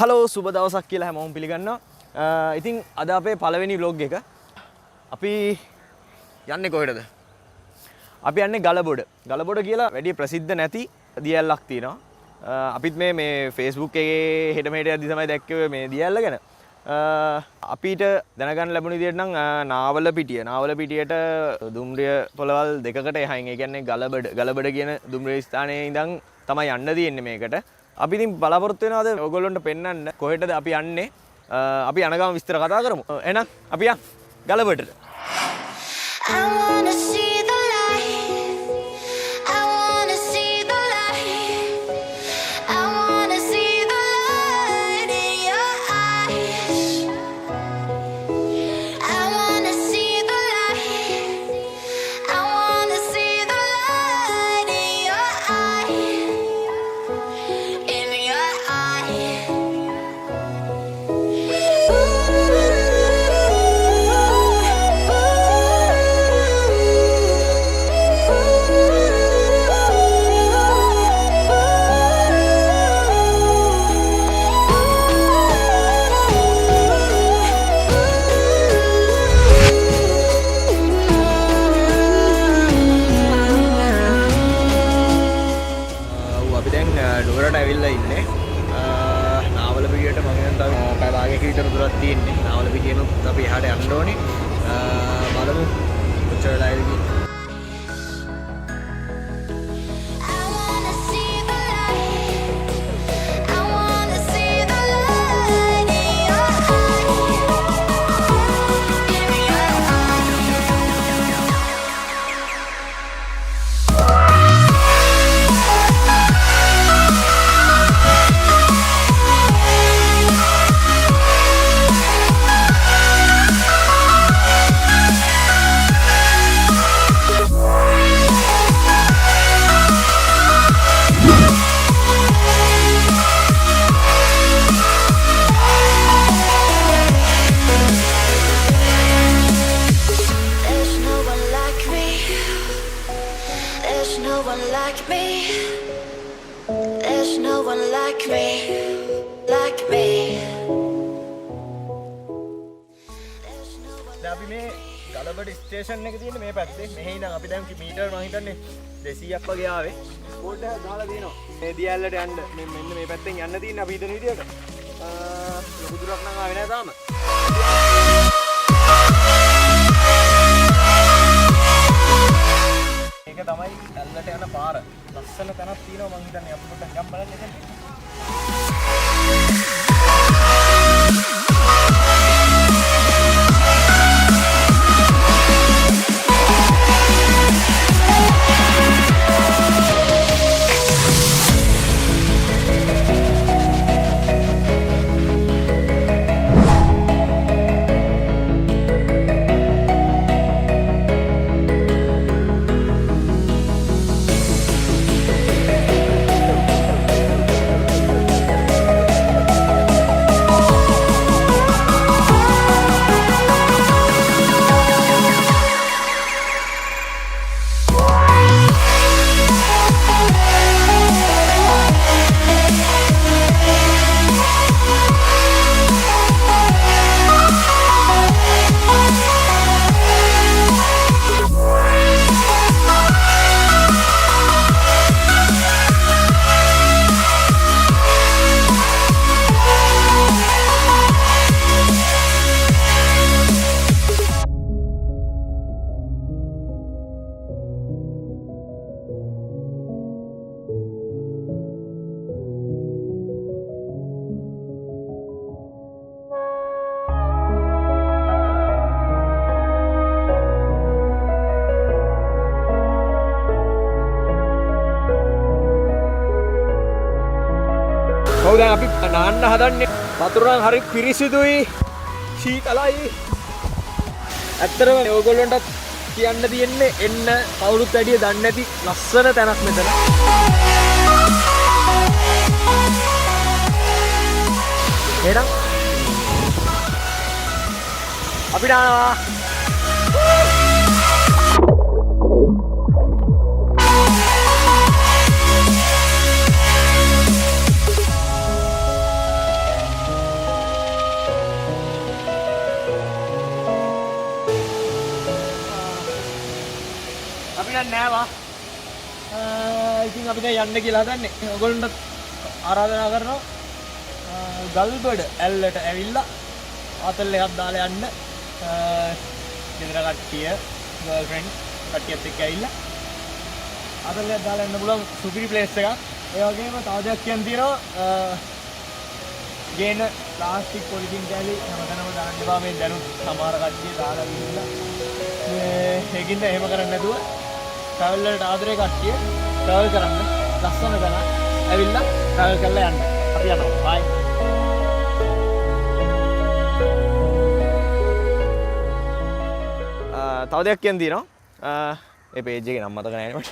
Hello සුබ දවසක් කියලා හැමෝම පිළිගන්නවා. ඉතින් අද අපේ පළවෙනි vlog එක. අපි යන්නේ කොහෙටද? අපි යන්නේ ගලබොඩ. ගලබොඩ කියලා වැඩි ප්‍රසිද්ධ නැති දියැලක් තියෙනවා. අපිත් මේ Facebook එකේ හෙට මෙහෙට යද්දි තමයි දැක්කේ මේ දියැල්ල ගැන. අපිට දැනගන්න ලැබුණ විදිහට නම් නාවලපිටියට දුම්රිය පොළවල් දෙකකට එහයින් ඒ කියන්නේ ගලබඩ කියන දුම්රිය ස්ථානයේ ඉඳන් තමයි යන්න තියෙන්නේ මේකට. අපි ඉතින් බලාපොරොත්තු වෙනවාද ඔයගොල්ලන්ට පෙන්වන්න කොහෙටද අපි යන්නේ? අපි යන ගමන් විස්තර කතා කරමු. එහෙනම් අපි යන් ගලබඩට. නුවරට ඇවිල්ලා ඉන්නේ. නාවලපිටියට මම දැන් තව පැය භාගයක විතර දුරක් තියෙන්නේ. නාවලපිටියනොත් අපි එහාට යන්න ඕනේ. බලමු කොච්චර වෙලාවද කියලා. අපි මේ ගලබඩ ස්ටේෂන් එක තියෙන්නේ මේ පැත්තේ. මෙහි ඉඳන් අපි දැන් මීටර් මම හිතන්නේ 200ක් වගේ ආවේ. බෝඩ් එක දාලා තියෙනවා. මේ දියැලට යන්න මෙන්න මේ පැත්තෙන් යන්න තියෙන්නේ අපි හිතන විදියට. ලොකු දුරක් නම් ආවේ නැහැ තාම. මේක තමයි ඇල්ලට යන පාර. ලස්සන තැනක් තියෙනවා මම හිතන්නේ අපි පොඩ්ඩක් ගම් බලන්න එතන. දැන් අපි නාන්න හදන්නේ වතුර නම් හරි පිරිසිදුයි සීතලයි. ඇත්තටම ඔයගොල්ලන්ටත් කියන්න තියෙන්නේ එන්න කවුරුත් වැඩිය දන්නේ නැති ලස්සන තැනක් මෙතන. එහෙනම් අපිට ආවා. අපි දැන් නෑවා. ඉතින් අපි දැන් යන්න කියලා හදන්නේ. ඔයගොල්ලන්ට ආරාධනා කරනවා ගල්බඩ ඇල්ලට ඇවිල්ලා ආතල් එකක් දාලා යන්න. ගෙදර කට්ටිය, ගර්ල්ෆ්‍රෙන්ඩ් කට්ටියත් එක්ක ඇවිල්ලා ආතල් එකක් දාලා යන්න පුළුවන් සුපිරි ප්ලේස් එකක්. ඒ වගේම තව දෙයක් කියන්න තියෙනවා ගේන ප්ලාස්ටික් පොලිතින් කෑලි හැමතැනම දාන්න එපා. මේ දැනුත් සමහර කට්ටිය දාලා ගිහිල්ලා ඒකින්ද එහෙම කරන්නේ නැතුව ට්‍රැවල් වලට ආදරේ කට්ටිය ට්‍රැවල් කරන්න ලස්සන තැන ඇවිල්ලා ට්‍රැවල් කරලා යන්න. අපි යනවා. බයි. තව දෙයක් කියන්න තියෙනවා. ඒ පේජ් එකේ නම මතක නැහැ නේ මට.